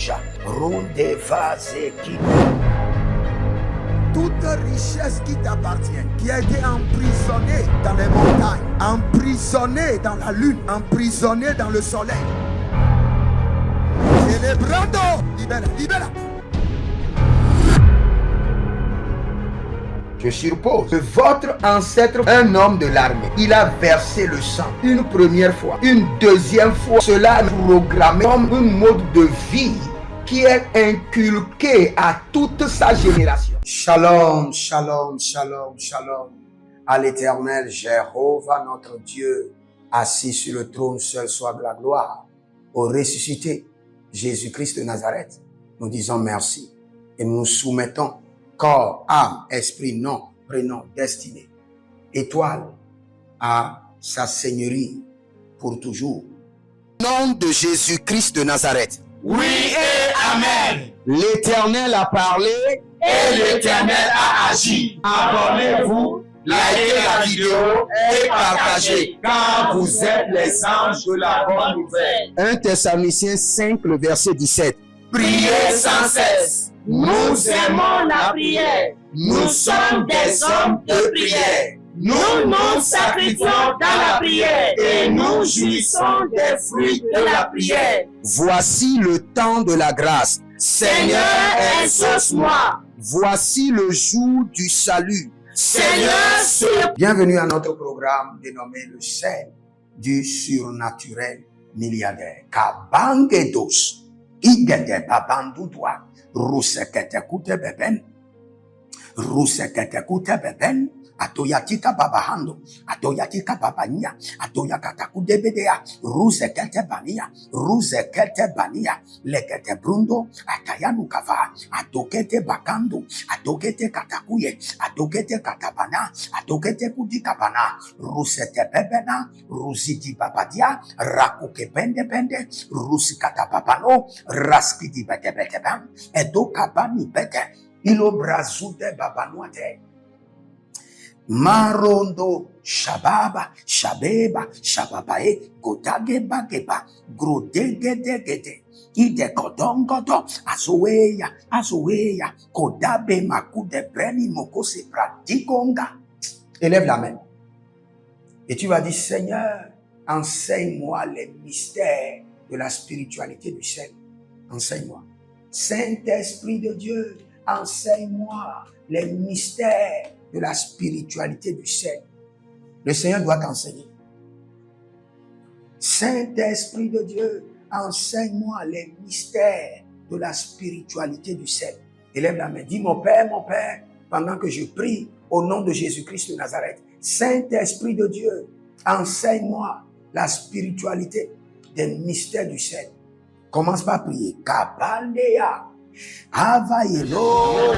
Rouge, Ronde Vazeki. Toute richesse qui t'appartient, qui a été emprisonnée dans les montagnes, emprisonnée dans la lune, emprisonnée dans le soleil. Célébrando, libère, libère. Je suppose que votre ancêtre, un homme de l'armée, il a versé le sang une première fois, une deuxième fois. Cela est programmé comme un mode de vie qui est inculqué à toute sa génération. Shalom, shalom, shalom, shalom. À l'Éternel, Jéhovah, notre Dieu, assis sur le trône, seul soit de la gloire. Au ressuscité, Jésus-Christ de Nazareth, nous disons merci et nous nous soumettons corps, âme, esprit, nom, prénom, destinée, étoile à sa seigneurie pour toujours. Au nom de Jésus-Christ de Nazareth. Oui et Amen. L'Éternel a parlé et l'Éternel a agi. Abonnez-vous, likez la vidéo et partagez, car vous êtes les anges de la bonne nouvelle. 1 Thessaloniciens 5, le verset 17. Priez sans cesse. Nous aimons la prière. Nous sommes des hommes de prière. Nous nous sacrifions dans la prière et nous jouissons des fruits de la prière. Voici le temps de la grâce. Seigneur, exauce-moi. Voici le jour du salut. Seigneur, bienvenue à notre programme dénommé le sel du surnaturel milliardaire. Kabangedos, igede babandudwa, rusekete kute beben, rusekete kute beben, atoyatika babahando, atoyatika babania, atoyakata kudebedea, rusekete bania, lekete brundo, atayanu kava, atokete bakando, atokete katakuye, atokete katabana, atokete kudikabana, rusete bebena, rusiti babadia, rakuke bende, rusikata babano, raskidi bete, edokabani bete, ilo brazude babanuate. Marondo shababa shababae godageba grodegedegede ide kodongodo azoeya kodabe makude breni mokose pratikonga. Élève la main et tu vas dire: Seigneur, enseigne-moi les mystères de la spiritualité du ciel. Enseigne-moi. Saint-Esprit de Dieu, enseigne-moi les mystères de la spiritualité du ciel. Le Seigneur doit t'enseigner. Saint-Esprit de Dieu, enseigne-moi les mystères de la spiritualité du ciel. Élève la main. Dis: mon Père, pendant que je prie au nom de Jésus-Christ de Nazareth. Saint-Esprit de Dieu, enseigne-moi la spiritualité des mystères du ciel. Commence par prier. Kabandea. Availo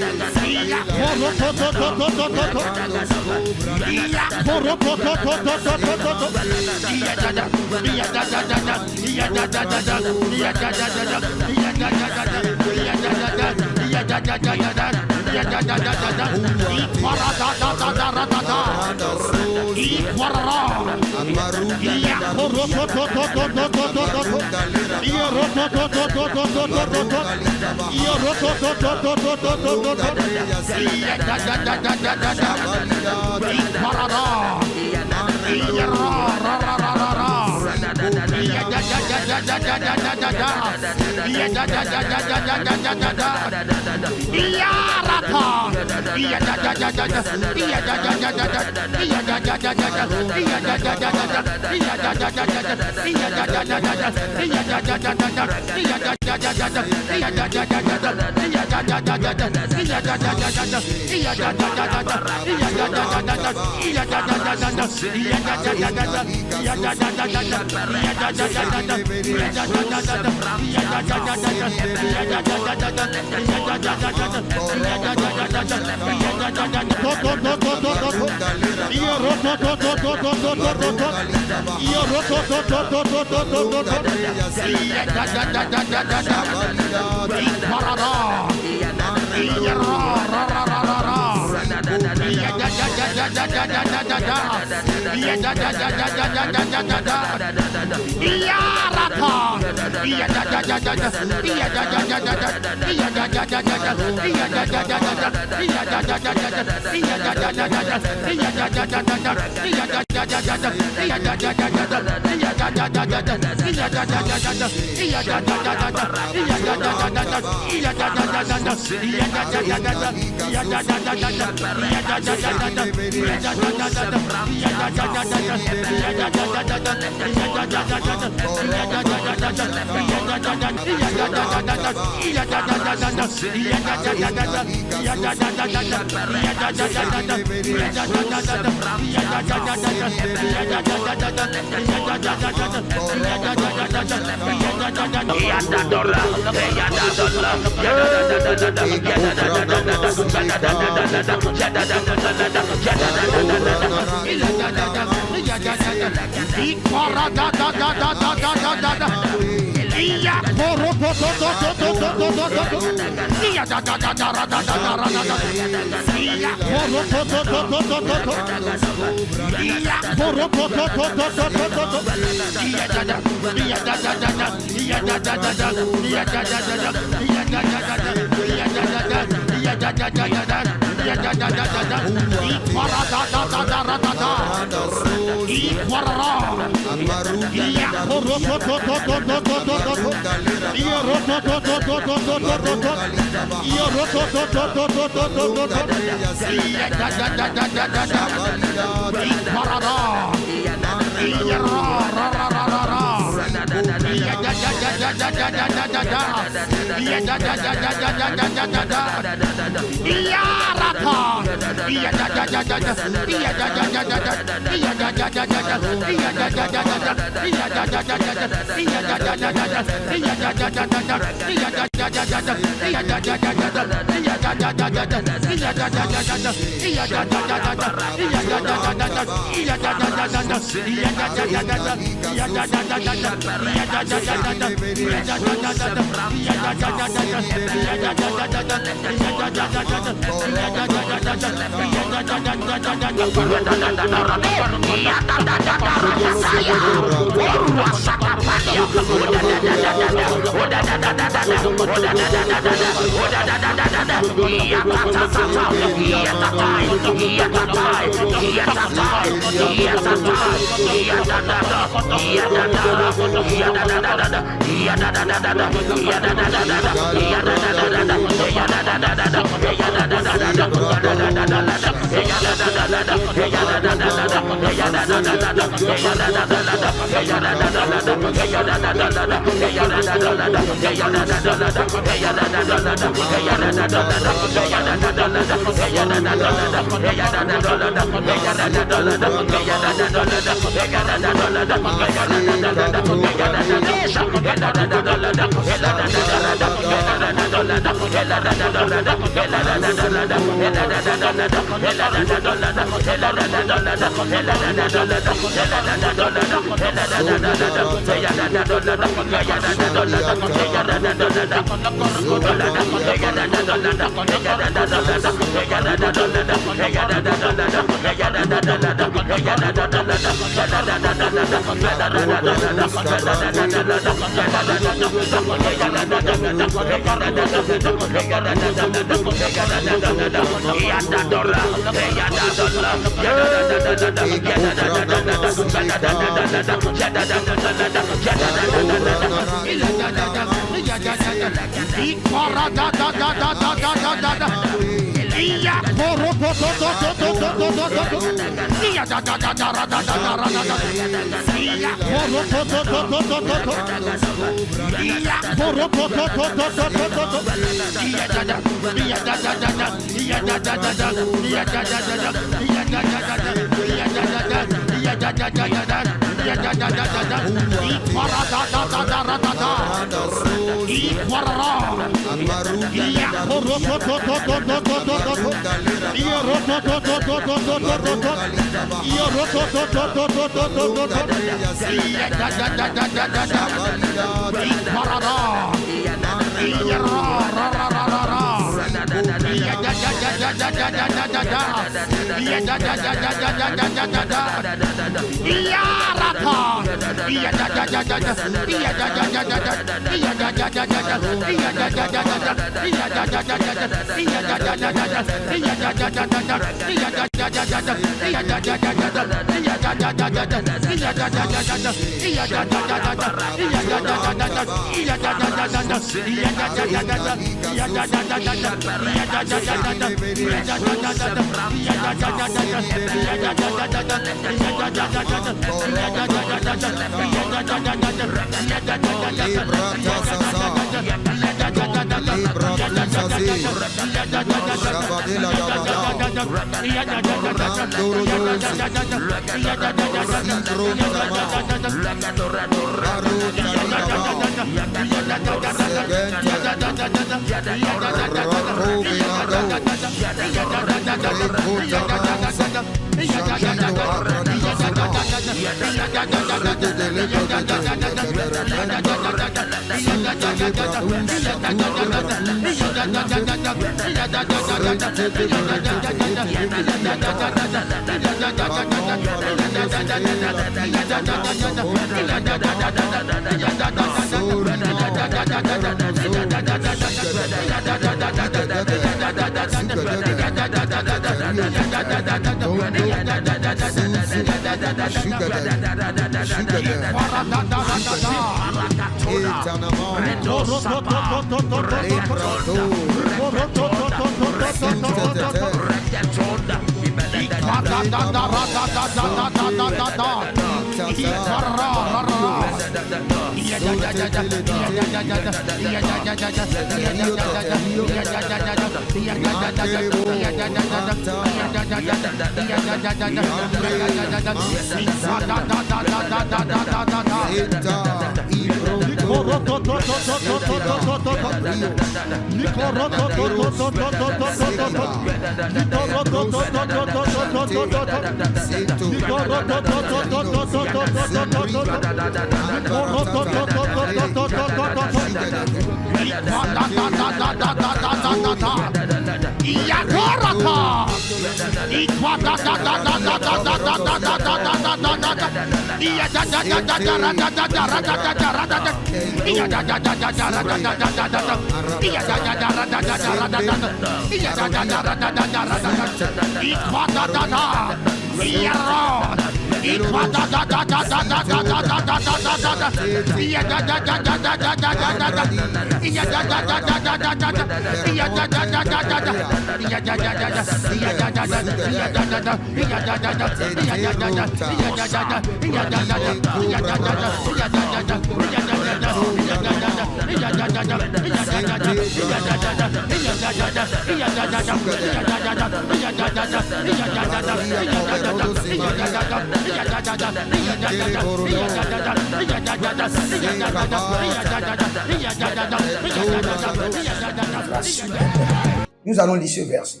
Nous allons lire ce verset.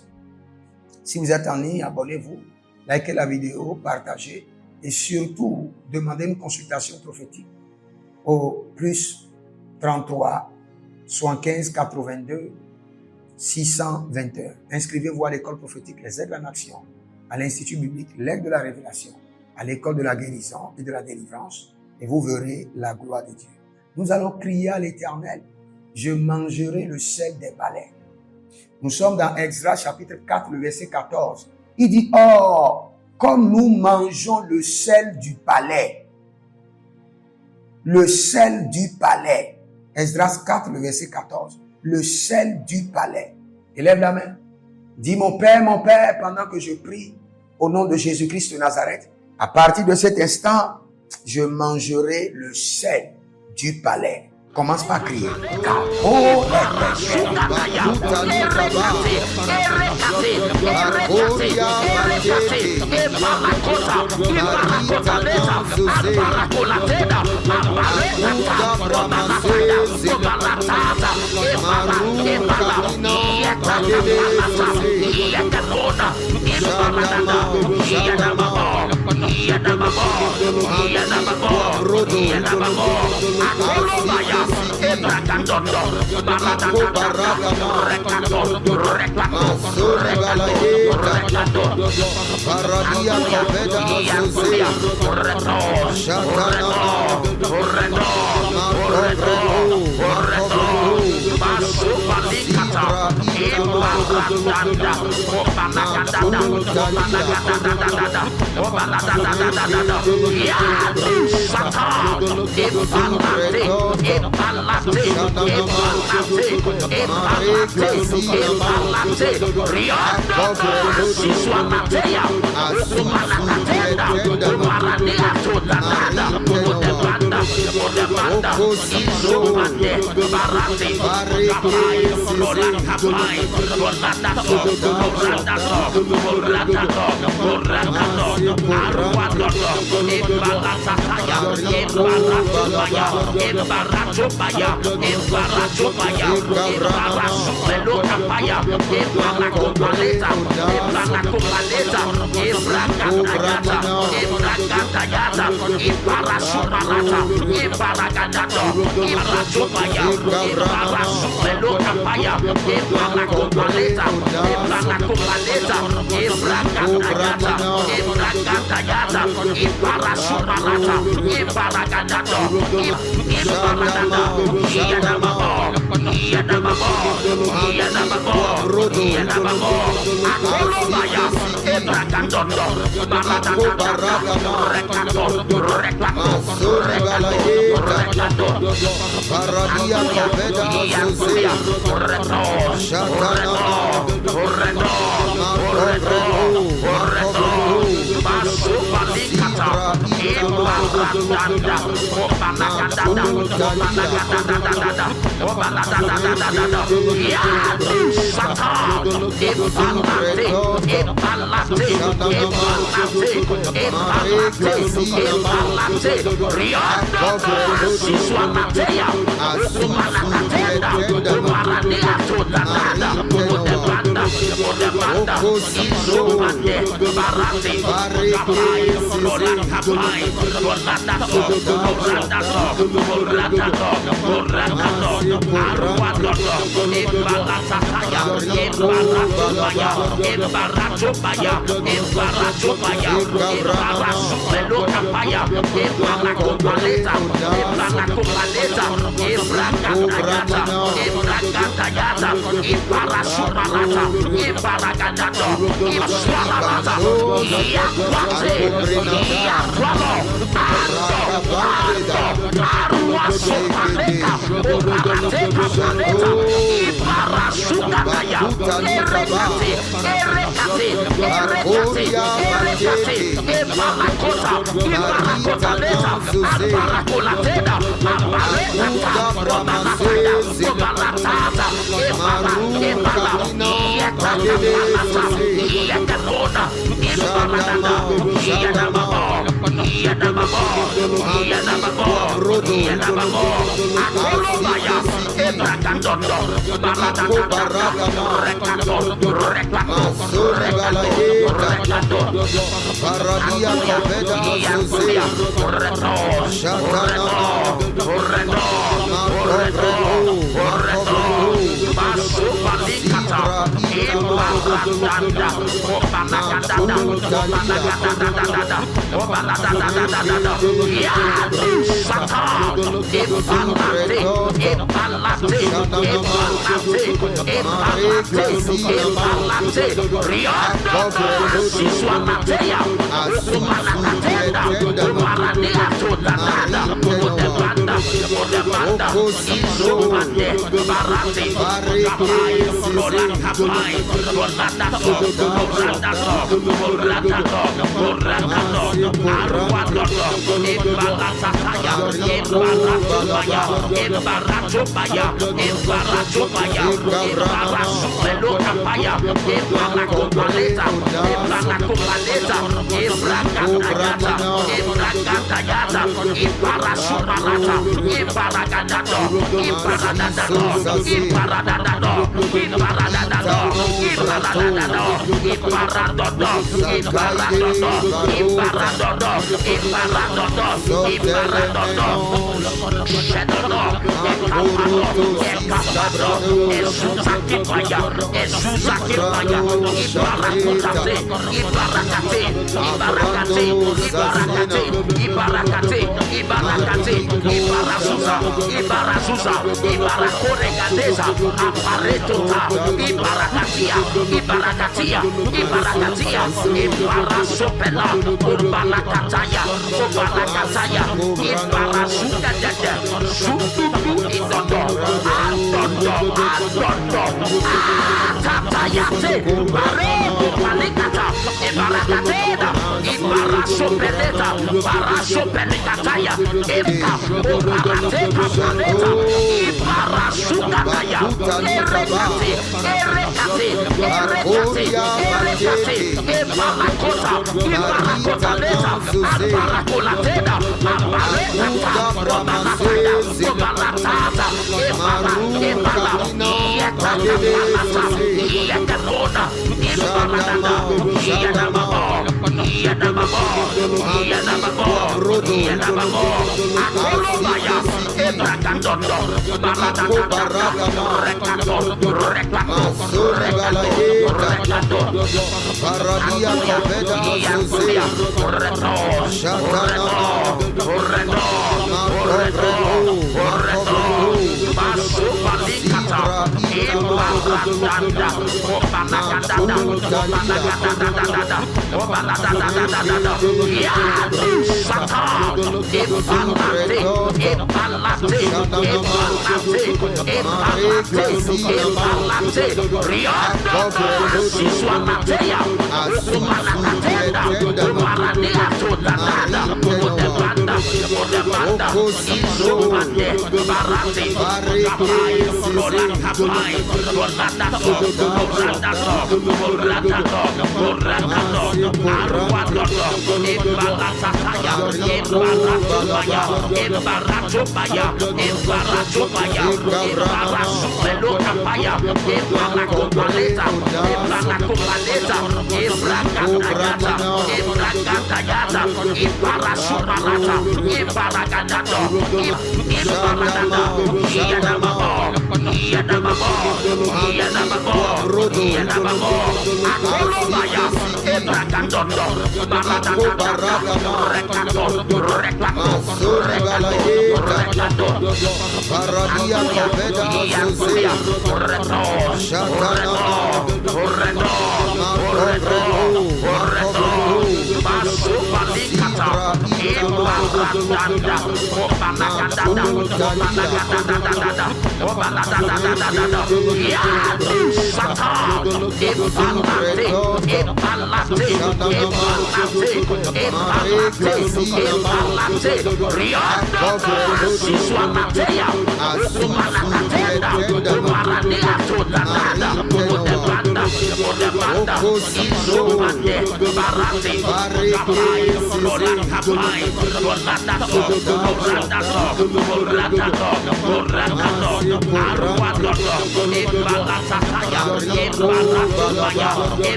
Si vous êtes en ligne, abonnez-vous, likez la vidéo, partagez et surtout demandez une consultation prophétique au plus 33 75 82 621. Inscrivez-vous à l'école prophétique Les Aigles en Action, à l'Institut biblique L'Aigle de la Révélation, à l'école de la guérison et de la délivrance, et vous verrez la gloire de Dieu. Nous allons crier à l'Éternel: je mangerai le sel des palais. Nous sommes dans Extra chapitre 4, le verset 14. Il dit: or, comme nous mangeons le sel du palais, le sel du palais. Esdras 4, le verset 14. Le sel du palais. Élève la main. Dis mon Père, pendant que je prie au nom de Jésus-Christ de Nazareth, à partir de cet instant, je mangerai le sel du palais. Commence par crier.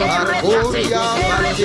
Arcoria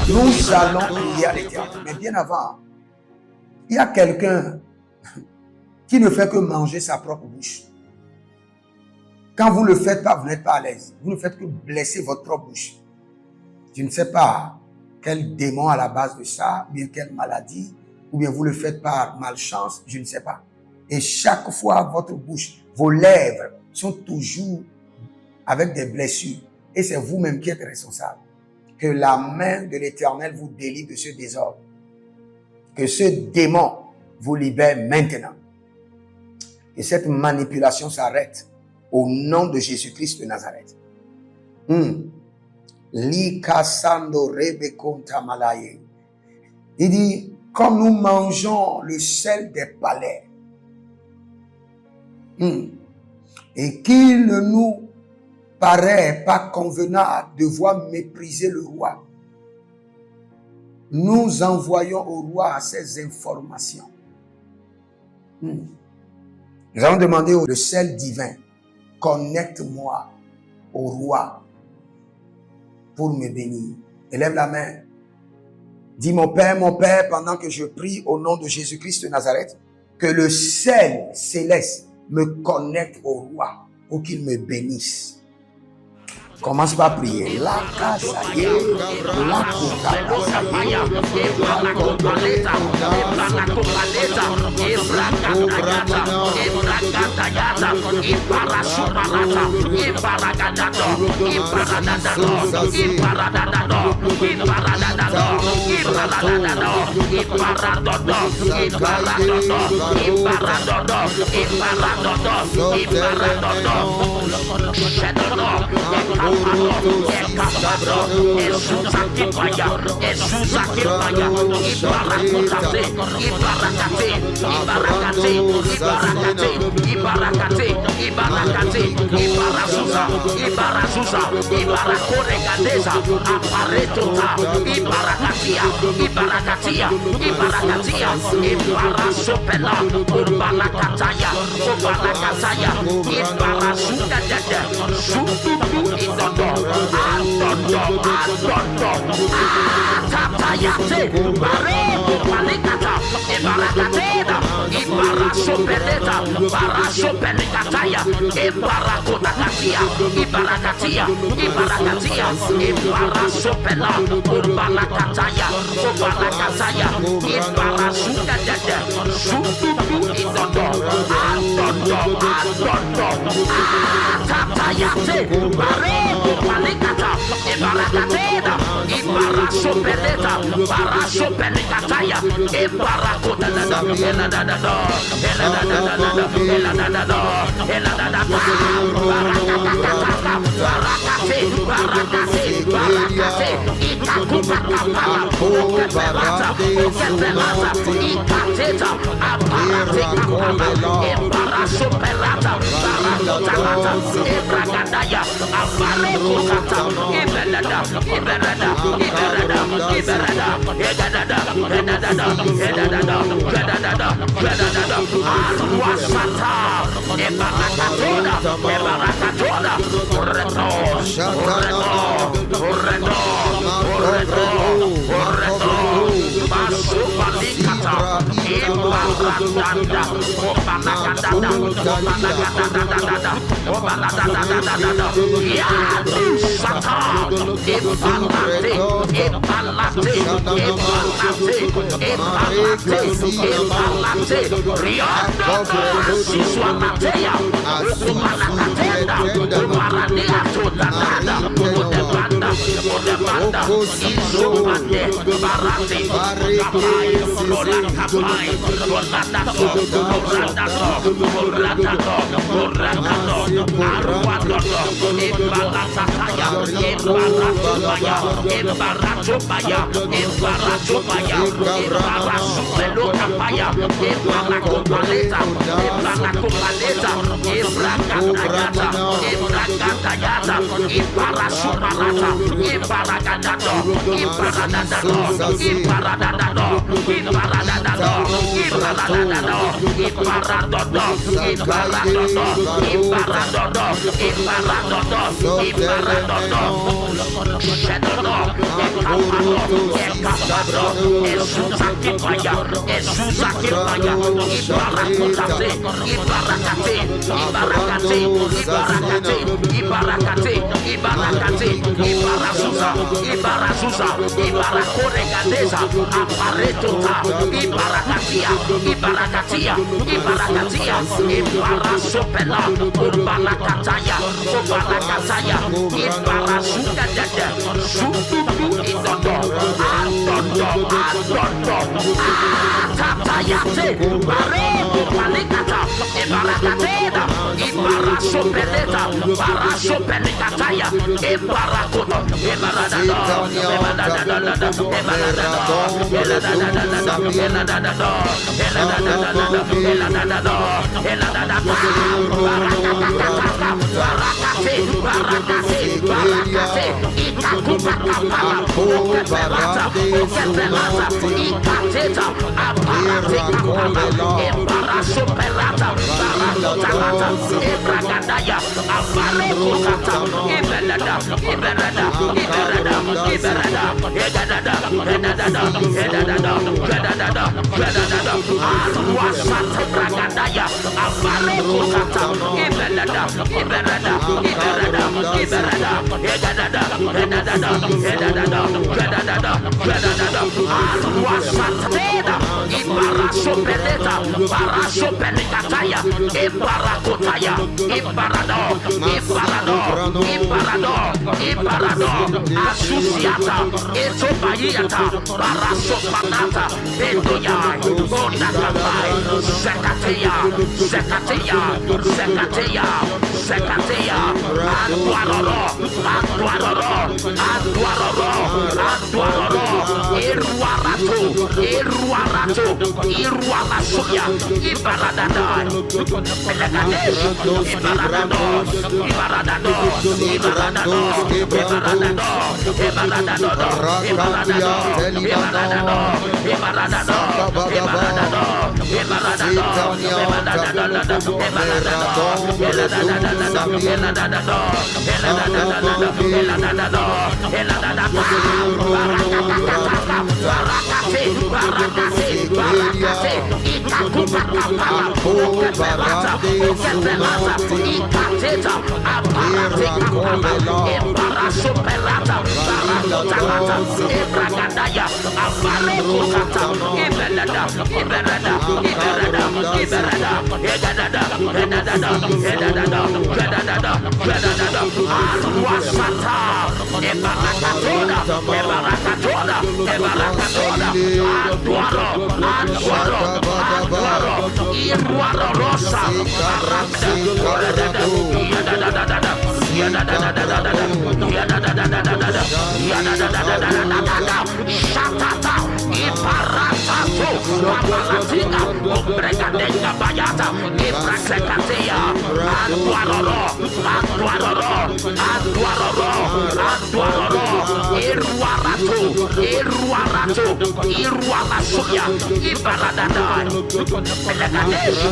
Nous allons prier à l'Éternel. Mais bien avant, il y a quelqu'un qui ne fait que manger sa propre bouche. Quand vous ne le faites pas, vous n'êtes pas à l'aise. Vous ne faites que blesser votre propre bouche. Je ne sais pas quel démon à la base de ça, ou bien quelle maladie, ou bien vous le faites par malchance, je ne sais pas. Et chaque fois, votre bouche, vos lèvres sont toujours avec des blessures. Et c'est vous-même qui êtes responsable. Que la main de l'Éternel vous délivre de ce désordre. Que ce démon vous libère maintenant. Et cette manipulation s'arrête au nom de Jésus-Christ de Nazareth. Il dit, comme nous mangeons le sel des palais, et qu'il ne nous paraît pas convenable de voir mépriser le roi, nous envoyons au roi ces informations. Nous allons demander le sel divin, connecte-moi au roi pour me bénir. Élève la main. Dis mon Père, pendant que je prie au nom de Jésus-Christ de Nazareth, que le sel céleste me connecte au roi pour qu'il me bénisse. Commence par prier. La casa la Ibara Asusiata, Etobayata, Parasopanata, Bedoya, Bonakabai, Zekateya, Zekateya, Zekateya, Zekateya, Aduaroro, Aduaroro, Aduaroro, Aduaroro, Iruarato, Iruarato, Iruarasuya, Ibaradada, Elagadesh, Ibaradado, Ibaradado, Ibaradado, Superata, Baratotanata, Ebragadaya, Abalekotata, Iberada, Iberada, Iberada, Iberada, Edada, Edada, Edada, Edada, Edada, Arwasata, Ebarakatona, Ebarakatona, Ebarakatona, Aduaro, Aduaro, Aduaro, Iruaro Rosa, Shatata, Iparatato, Mapalatina, Obregadenga Bayata, Ibrasekatea, Aduaroro, Aduaroro, Aduaroro, Aduaroro, Iruarato, Iruarato, Iruarasuya, Ibaradada, Elegadesh,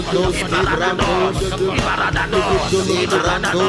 Ibaradado, Ibaradado, Ibaradado,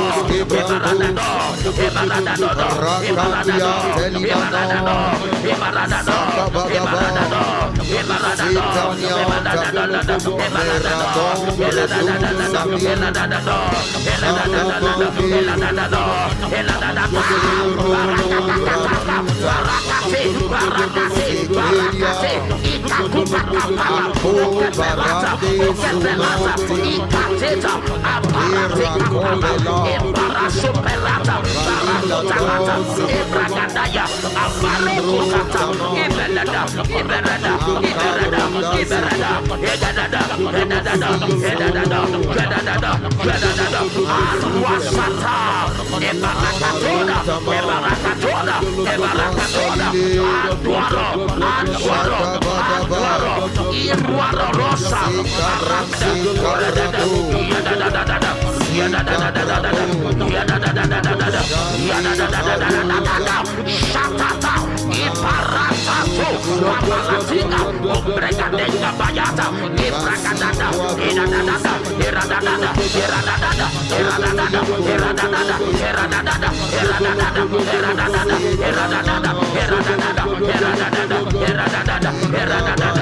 Superata, Baratotanata, Ebragadaya, Abalekotata, Iberada, Iberada, Iberada, Iberada, Edada, Edada, Edada, Edada, Edada, Arwasata, Ebarakatona, Ebarakatona, Ebarakatona, Aduaro, Aduaro, Aduaro, Iruaro Rosa, Shatata, Iparatato, Mapalatina, Obregadenga Bayata, Ibragadada, Iradada, Iradada, Iradada, Iradada, Iradada, Iradada, Iradada, Iradada, Iradada, Iradada,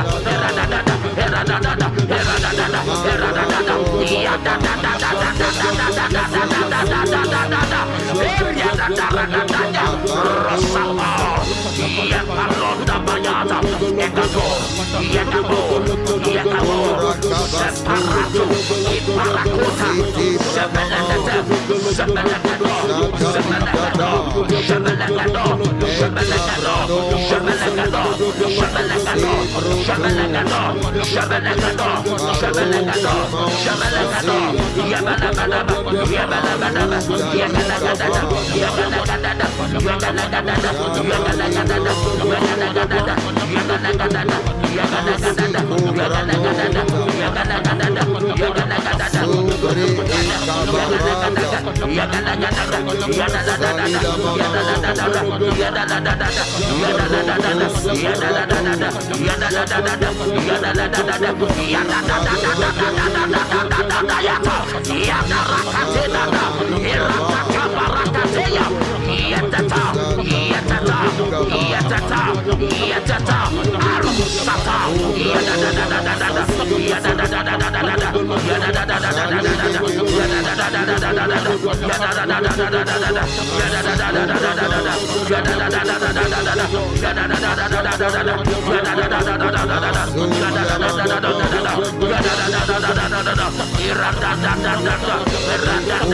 Irada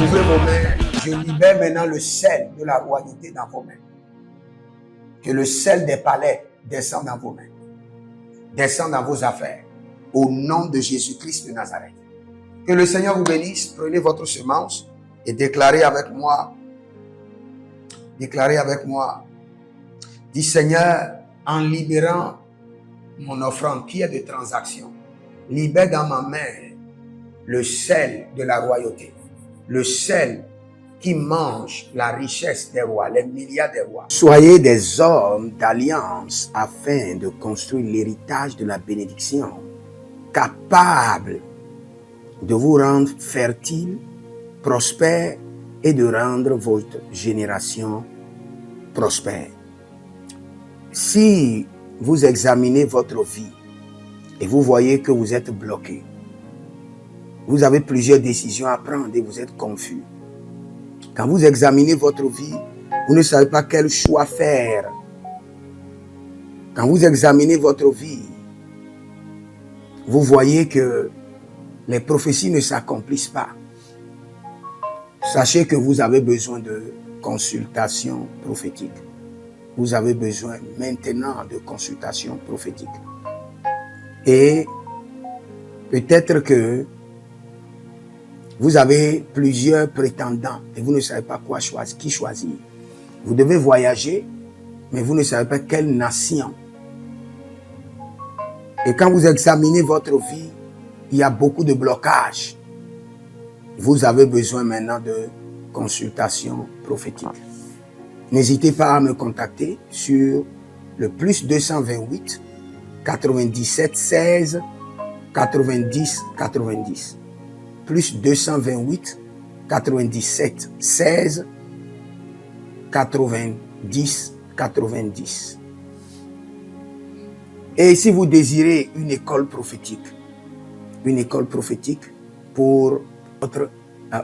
Ouvrez vos mains. Je libère maintenant le sel de la royauté dans vos mains. Que le sel des palais descende dans vos mains. Descende dans vos affaires. Au nom de Jésus-Christ de Nazareth. Que le Seigneur vous bénisse. Prenez votre semence et déclarez avec moi. Déclarez avec moi. Dis Seigneur, en libérant mon offrande qui est de transaction, libère dans ma main le sel de la royauté. Le sel qui mange la richesse des rois, les milliards des rois. Soyez des hommes d'alliance afin de construire l'héritage de la bénédiction, capables de vous rendre fertile, prospère et de rendre votre génération prospère. Si vous examinez votre vie et vous voyez que vous êtes bloqué, vous avez plusieurs décisions à prendre et vous êtes confus. Quand vous examinez votre vie, vous ne savez pas quel choix faire. Quand vous examinez votre vie, vous voyez que les prophéties ne s'accomplissent pas. Sachez que vous avez besoin de consultation prophétique. Vous avez besoin maintenant de consultation prophétique. Et peut-être que vous avez plusieurs prétendants et vous ne savez pas qui choisir. Vous devez voyager, mais vous ne savez pas quelle nation. Et quand vous examinez votre vie, il y a beaucoup de blocages. Vous avez besoin maintenant de consultation prophétique. N'hésitez pas à me contacter sur le plus 228 97 16 90 90. Plus 228 97 16 90 90. Et si vous désirez une école prophétique pour votre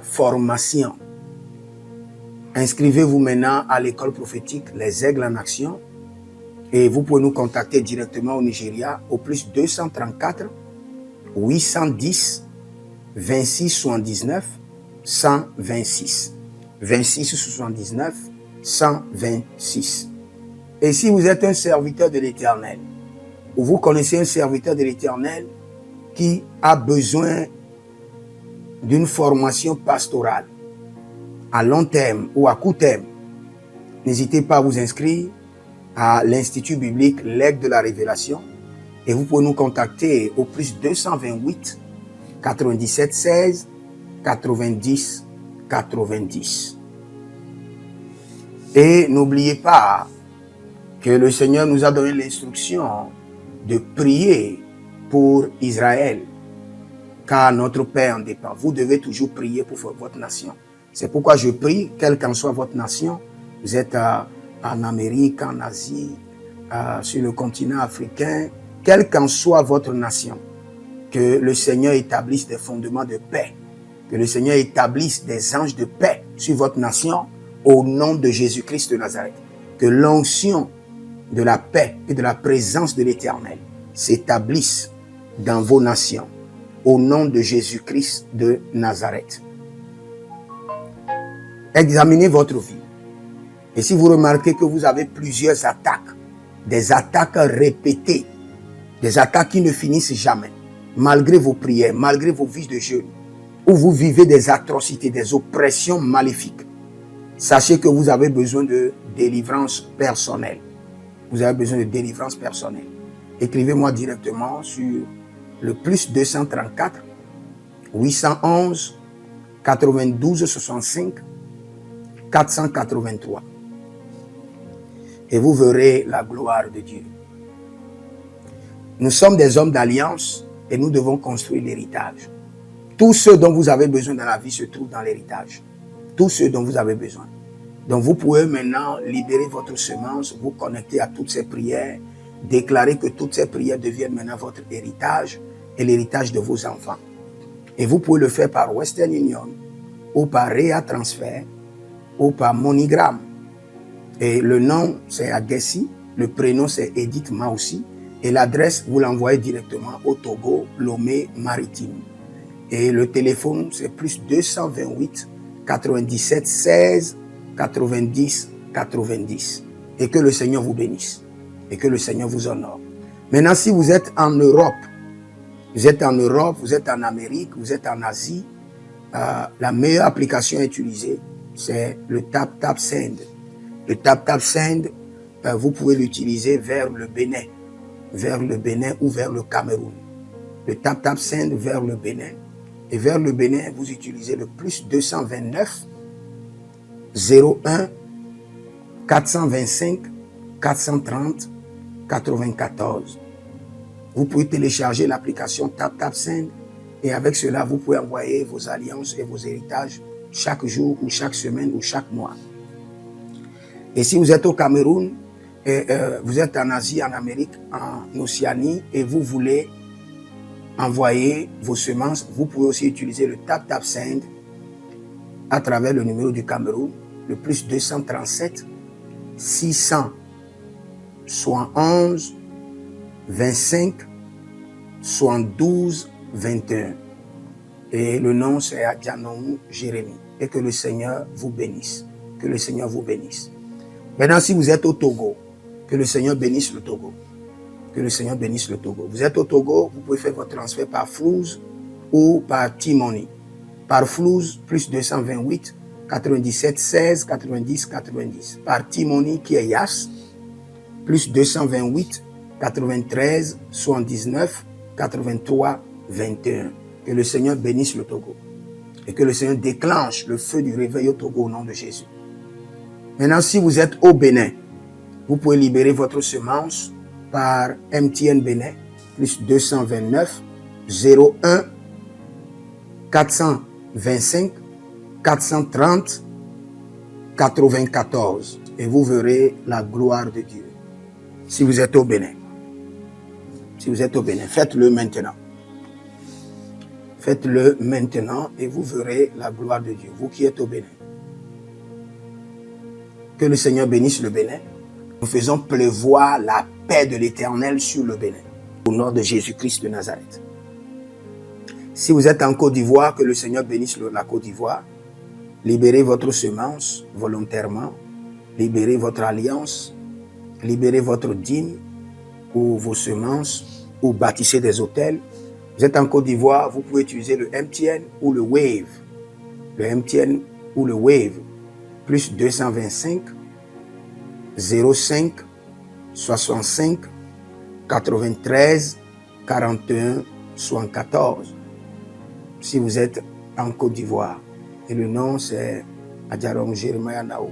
formation, inscrivez-vous maintenant à l'école prophétique Les Aigles en Action et vous pouvez nous contacter directement au Nigeria au plus 234 810 26 79 126. 26 79 126. Et si vous êtes un serviteur de l'Éternel, ou vous connaissez un serviteur de l'Éternel qui a besoin d'une formation pastorale à long terme ou à court terme, n'hésitez pas à vous inscrire à l'Institut biblique L'Aigle de la Révélation et vous pouvez nous contacter au plus 228 97 16 90 90. Et n'oubliez pas que le Seigneur nous a donné l'instruction de prier pour Israël, car notre paix en dépend. Vous devez toujours prier pour votre nation. C'est pourquoi je prie, quelle qu'en soit votre nation, vous êtes en Amérique, en Asie, sur le continent africain, quelle qu'en soit votre nation, que le Seigneur établisse des fondements de paix, que le Seigneur établisse des anges de paix sur votre nation au nom de Jésus-Christ de Nazareth. Que l'onction de la paix et de la présence de l'Éternel s'établisse dans vos nations au nom de Jésus-Christ de Nazareth. Examinez votre vie. Et si vous remarquez que vous avez plusieurs attaques, des attaques répétées, des attaques qui ne finissent jamais, malgré vos prières, malgré vos vies de jeûne, où vous vivez des atrocités, des oppressions maléfiques, sachez que vous avez besoin de délivrance personnelle. Vous avez besoin de délivrance personnelle. Écrivez-moi directement sur le plus 234 811 92 65 483. Et vous verrez la gloire de Dieu. Nous sommes des hommes d'alliance et nous devons construire l'héritage. Tout ce dont vous avez besoin dans la vie se trouve dans l'héritage. Tout ce dont vous avez besoin. Donc vous pouvez maintenant libérer votre semence, vous connecter à toutes ces prières, déclarer que toutes ces prières deviennent maintenant votre héritage et l'héritage de vos enfants. Et vous pouvez le faire par Western Union ou par Rea Transfer ou par MoneyGram. Et le nom c'est Agessi, le prénom c'est Edith Maussi et l'adresse vous l'envoyez directement au Togo, Lomé Maritime. Et le téléphone c'est plus 228 97 16 90 90. Et que le Seigneur vous bénisse. Et que le Seigneur vous honore. Maintenant, si vous êtes en Europe, vous êtes en Amérique, vous êtes en Asie, la meilleure application à utiliser, c'est le TapTapSend. Le TapTapSend, vous pouvez l'utiliser vers le Bénin ou vers le Cameroun. Le TapTapSend vers le Bénin. Et vers le Bénin, vous utilisez le plus 229 01 425 430 94. Vous pouvez télécharger l'application TapTapSend et avec cela, vous pouvez envoyer vos alliances et vos héritages chaque jour ou chaque semaine ou chaque mois. Et si vous êtes au Cameroun, vous êtes en Asie, en Amérique, en Océanie et vous voulez envoyer vos semences, vous pouvez aussi utiliser le TapTapSend à travers le numéro du Cameroun, le plus 237 671 25 72 21. Et le nom c'est Adjanou Jérémie. Et que le Seigneur vous bénisse. Que le Seigneur vous bénisse. Maintenant, si vous êtes au Togo, que le Seigneur bénisse le Togo. Que le Seigneur bénisse le Togo. Vous êtes au Togo, vous pouvez faire votre transfert par Flouz ou par T-Money. Par Flouz, plus 228 97 16 90 90. Par T-Money qui est Yas, plus 228 93 79 83 21. Que le Seigneur bénisse le Togo. Et que le Seigneur déclenche le feu du réveil au Togo au nom de Jésus. Maintenant, si vous êtes au Bénin, vous pouvez libérer votre semence par MTN Bénin, plus 229 01 425 430 94. Et vous verrez la gloire de Dieu. Si vous êtes au Bénin. Si vous êtes au Bénin, faites-le maintenant. Faites-le maintenant et vous verrez la gloire de Dieu. Vous qui êtes au Bénin. Que le Seigneur bénisse le Bénin. Nous faisons pleuvoir la paix de l'Éternel sur le Bénin. Au nom de Jésus-Christ de Nazareth. Si vous êtes en Côte d'Ivoire, que le Seigneur bénisse la Côte d'Ivoire. Libérez votre semence volontairement. Libérez votre alliance. Libérez votre dîme ou vos semences ou bâtissez des hôtels. Vous êtes en Côte d'Ivoire, vous pouvez utiliser le MTN ou le Wave. Le MTN ou le Wave. Plus 225 05 65 93 41 74. Si vous êtes en Côte d'Ivoire. Et le nom, c'est Adjarom Jeremiah Naou.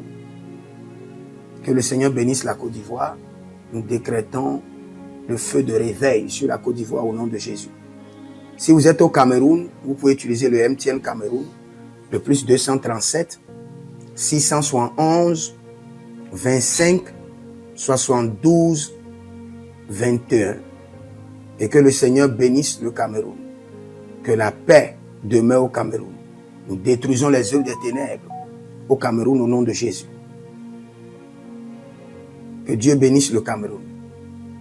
Que le Seigneur bénisse la Côte d'Ivoire. Nous décrétons le feu de réveil sur la Côte d'Ivoire au nom de Jésus. Si vous êtes au Cameroun, vous pouvez utiliser le MTN Cameroun, le plus 237 671 25 72 21. Et que le Seigneur bénisse le Cameroun. Que la paix demeure au Cameroun. Nous détruisons les œuvres des ténèbres au Cameroun au nom de Jésus. Que Dieu bénisse le Cameroun.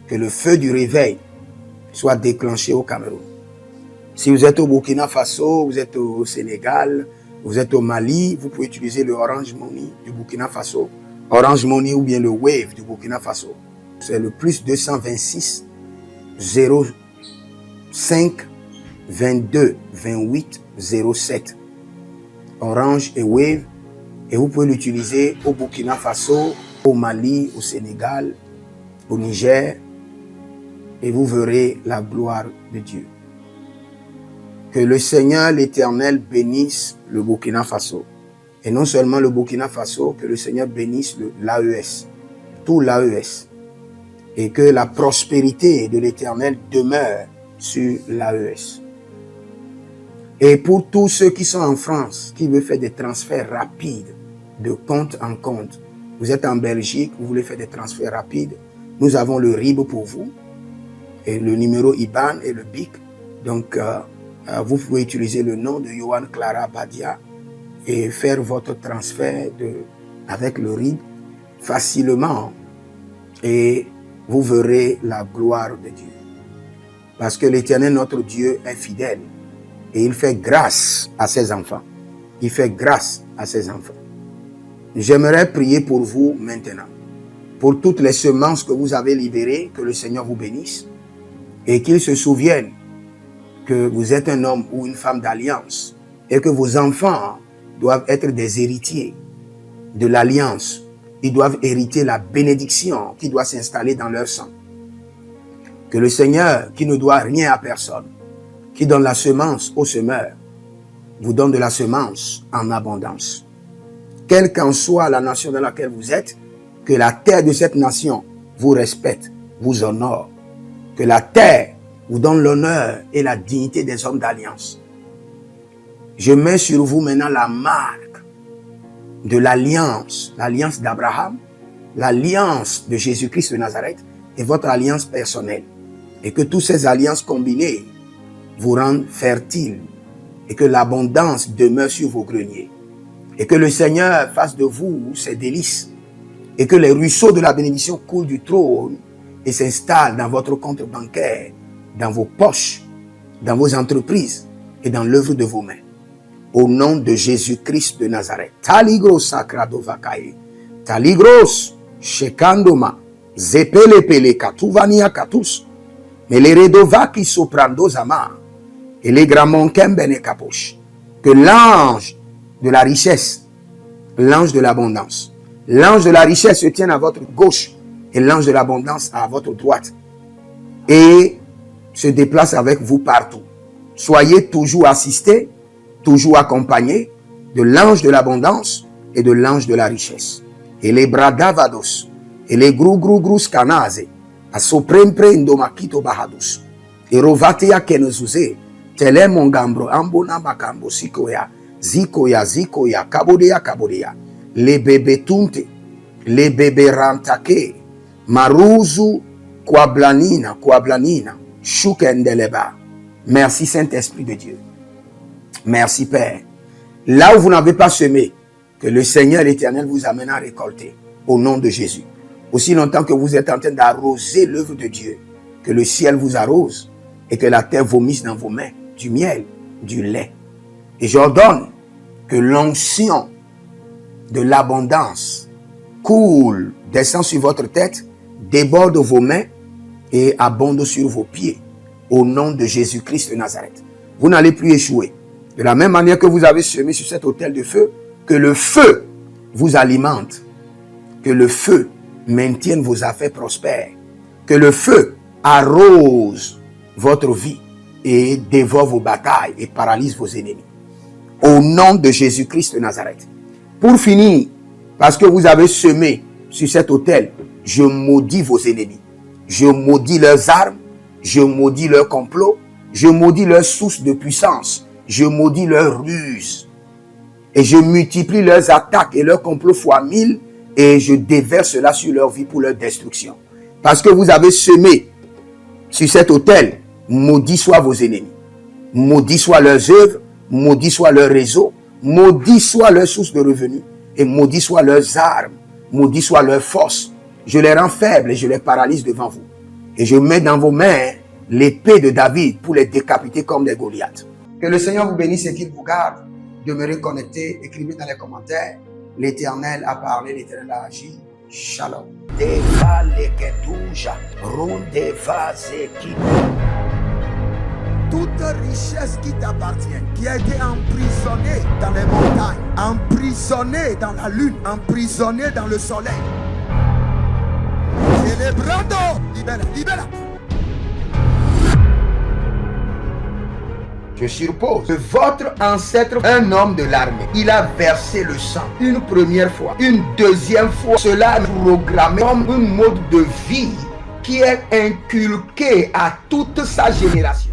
Que le feu du réveil soit déclenché au Cameroun. Si vous êtes au Burkina Faso, vous êtes au Sénégal, vous êtes au Mali, vous pouvez utiliser le Orange Money du Burkina Faso, Orange Money ou bien le Wave du Burkina Faso. C'est le plus 226 05 22 28 07. Orange et Wave. Et vous pouvez l'utiliser au Burkina Faso, au Mali, au Sénégal, au Niger. Et vous verrez la gloire de Dieu. Que le Seigneur l'Éternel bénisse le Burkina Faso. Et non seulement le Burkina Faso, que le Seigneur bénisse l'AES, tout l'AES. Et que la prospérité de l'Éternel demeure sur l'AES. Et pour tous ceux qui sont en France, qui veulent faire des transferts rapides de compte en compte, vous êtes en Belgique, vous voulez faire des transferts rapides, nous avons le RIB pour vous, et le numéro IBAN et le BIC. Donc, vous pouvez utiliser le nom de Yohan Clara Badia et faire votre transfert avec le RIB facilement. Et vous verrez la gloire de Dieu. Parce que l'Éternel, notre Dieu, est fidèle. Et il fait grâce à ses enfants. Il fait grâce à ses enfants. J'aimerais prier pour vous maintenant. Pour toutes les semences que vous avez libérées, que le Seigneur vous bénisse. Et qu'il se souvienne que vous êtes un homme ou une femme d'alliance. Et que vos enfants doivent être des héritiers de l'alliance. Ils doivent hériter la bénédiction qui doit s'installer dans leur sang. Que le Seigneur, qui ne doit rien à personne, qui donne la semence au semeur, vous donne de la semence en abondance. Quelle qu'en soit la nation dans laquelle vous êtes, que la terre de cette nation vous respecte, vous honore. Que la terre vous donne l'honneur et la dignité des hommes d'alliance. Je mets sur vous maintenant la marque de l'alliance d'Abraham, l'alliance de Jésus-Christ de Nazareth et votre alliance personnelle. Et que toutes ces alliances combinées vous rendent fertiles et que l'abondance demeure sur vos greniers. Et que le Seigneur fasse de vous ses délices et que les ruisseaux de la bénédiction coulent du trône et s'installent dans votre compte bancaire, dans vos poches, dans vos entreprises et dans l'œuvre de vos mains. Au nom de Jésus-Christ de Nazareth. Taligros sacrado vakae. Taligros shekandoma. Zepelepele katuvania katus. Meleredova ki soprando zama. Et les gramons kembene kaposh. Que l'ange de la richesse, l'ange de l'abondance, l'ange de la richesse se tienne à votre gauche et l'ange de l'abondance à votre droite. Et se déplace avec vous partout. Soyez toujours assistés, toujours accompagné de l'ange de l'abondance et de l'ange de la richesse. Et les bradavados, et les grou scanase, a soprempre indomakito bahadus, et rovatea kenezuze, tele mongambro ambona makambo sikoya, zikoya, kabodea, les bébés tunte, les bébés rantake, maruzu, kwablanina, shukendeleba. Merci Saint-Esprit de Dieu. Merci Père. Là où vous n'avez pas semé, que le Seigneur l'Éternel vous amène à récolter. Au nom de Jésus. Aussi longtemps que vous êtes en train d'arroser l'œuvre de Dieu, que le ciel vous arrose et que la terre vomisse dans vos mains du miel, du lait. Et j'ordonne que l'onction de l'abondance coule, descend sur votre tête, déborde vos mains et abonde sur vos pieds. Au nom de Jésus-Christ de Nazareth. Vous n'allez plus échouer. De la même manière que vous avez semé sur cet autel de feu, que le feu vous alimente, que le feu maintienne vos affaires prospères, que le feu arrose votre vie et dévore vos batailles et paralyse vos ennemis. au nom de Jésus-Christ de Nazareth. Pour finir, parce que vous avez semé sur cet autel, je maudis vos ennemis. Je maudis leurs armes, je maudis leurs complots, je maudis leurs sources de puissance, je maudis leurs ruses. Et je multiplie leurs attaques et leurs complots fois 1000 et je déverse cela sur leur vie pour leur destruction. Parce que vous avez semé sur cet autel, maudits soient vos ennemis. Maudits soient leurs œuvres, maudits soient leurs réseaux, maudits soient leurs sources de revenus et maudits soient leurs armes, maudits soient leurs forces. Je les rends faibles et je les paralyse devant vous. Et je mets dans vos mains l'épée de David pour les décapiter comme des Goliaths. Que le Seigneur vous bénisse et qu'il vous garde. Demeurez connectés, écrivez dans les commentaires. L'Éternel a parlé, l'Éternel a agi. Shalom. Toute richesse qui t'appartient, qui a été emprisonnée dans les montagnes, emprisonnée dans la lune, emprisonnée dans le soleil. Celebrando, libera, libera. Je suppose que votre ancêtre, un homme de l'armée, il a versé le sang une première fois, une deuxième fois. Cela est programmé comme un mode de vie qui est inculqué à toute sa génération.